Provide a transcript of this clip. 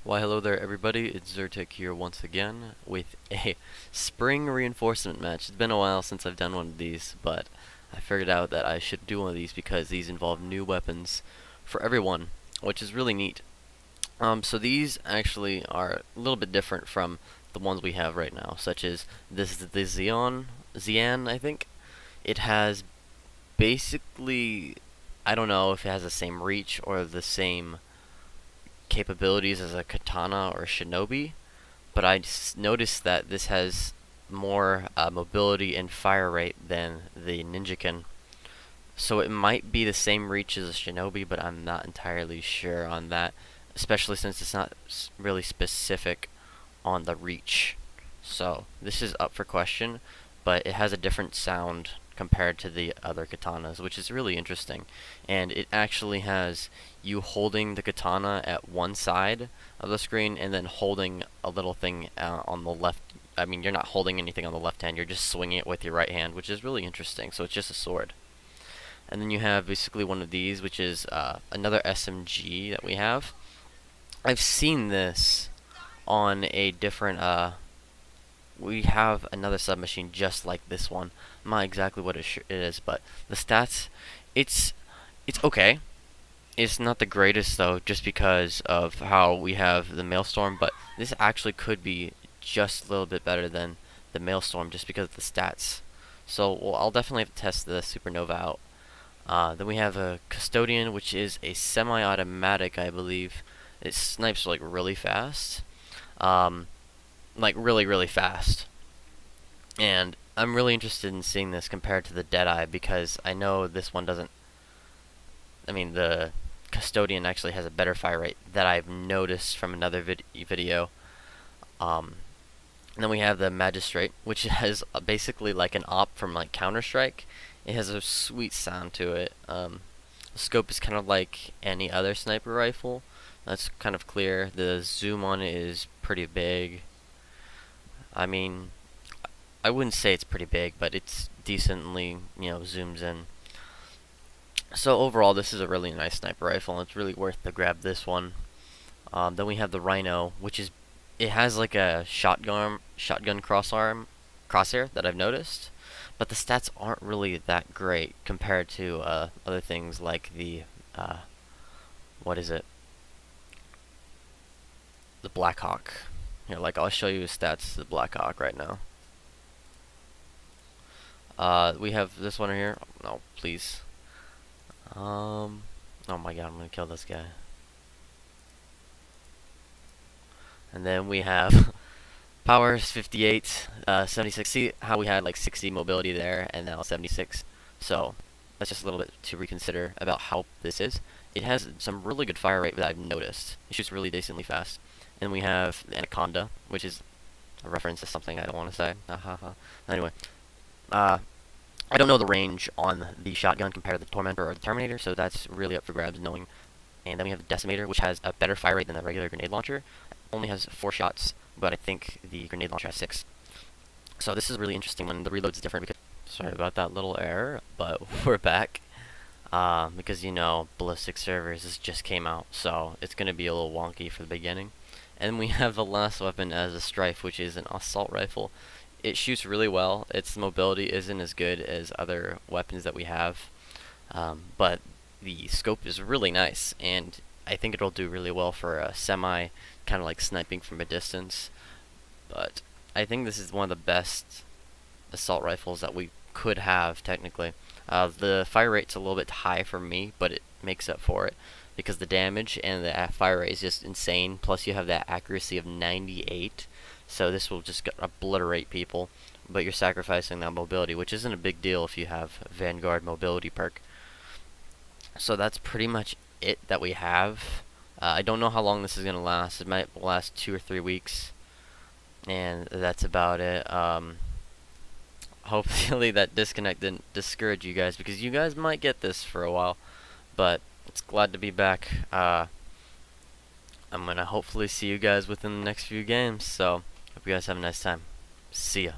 Why hello there everybody, it's Zertek here once again with a spring reinforcement match. It's been a while since I've done one of these, but I figured out that I should do one of these because these involve new weapons for everyone, which is really neat. So these actually are a little bit different from the ones we have right now, such as this is the Xian, I think. It has basically, I don't know if it has the same reach or the same capabilities as a katana or shinobi, but I noticed that this has more mobility and fire rate than the ninjakin. So it might be the same reach as a shinobi, but I'm not entirely sure on that, especially since it's not really specific on the reach. So this is up for question, but it has a different sound compared to the other katanas, which is really interesting. And it actually has you holding the katana at one side of the screen and then holding a little thing on the left. I mean, you're not holding anything on the left hand, you're just swinging it with your right hand, which is really interesting. So it's just a sword. And then you have basically one of these, which is another SMG that we have. I've seen this on a different we have another submachine just like this one. I'm not exactly what it is, but the stats, it's okay. It's not the greatest though, just because of how we have the Maelstrom, but this actually could be just a little bit better than the Maelstrom just because of the stats. So well, I'll definitely have to test the Supernova out. Then we have a Custodian, which is a semi-automatic, I believe. It snipes like really fast. Like really fast. And I'm really interested in seeing this compared to the Deadeye because I know this one doesn't. I mean, the Custodian actually has a better fire rate that I've noticed from another video. And then we have the Magistrate, which has basically like an op from like Counter-Strike. It has a sweet sound to it. The scope is kind of like any other sniper rifle. That's kind of clear. The zoom on it is pretty big. I mean, I wouldn't say it's pretty big, but it's decently, zooms in. So overall, this is a really nice sniper rifle, and it's really worth to grab this one. Then we have the Rhino, which is, it has like a shotgun crosshair that I've noticed, but the stats aren't really that great compared to other things like the what is it? The Blackhawk. Here, like I'll show you his stats. The Blackhawk right now. We have this one here. No, please. Oh my god, I'm gonna kill this guy. And then we have power is 58, 76. See how we had like 60 mobility there, and now 76. So that's just a little bit to reconsider about how this is. It has some really good fire rate that I've noticed. It shoots really decently fast. And we have the Anaconda, which is a reference to something I don't want to say. Anyway, I don't know the range on the shotgun compared to the Tormentor or the Terminator, so that's really up for grabs knowing. And then we have the Decimator, which has a better fire rate than the regular grenade launcher. It only has 4 shots, but I think the grenade launcher has 6. So this is really interesting when the reload's different. Because, sorry about that little error, but we're back. Because, Ballistic servers just came out, so it's going to be a little wonky for the beginning. And we have the last weapon as a Strife, which is an assault rifle. It shoots really well. Its mobility isn't as good as other weapons that we have, but the scope is really nice, and I think it'll do really well for a semi, kind of like sniping from a distance. But I think this is one of the best assault rifles that we could have, technically. The fire rate's a little bit high for me, but it makes up for it, because the damage and the fire rate is just insane, plus you have that accuracy of 98. So this will just obliterate people, but you're sacrificing that mobility, which isn't a big deal if you have Vanguard mobility perk. So that's pretty much it that we have. I don't know how long this is going to last. It might last 2 or 3 weeks, and that's about it. Hopefully that disconnect didn't discourage you guys, because you guys might get this for a while, but it's glad to be back. I'm going to hopefully see you guys within the next few games, so hope you guys have a nice time. See ya.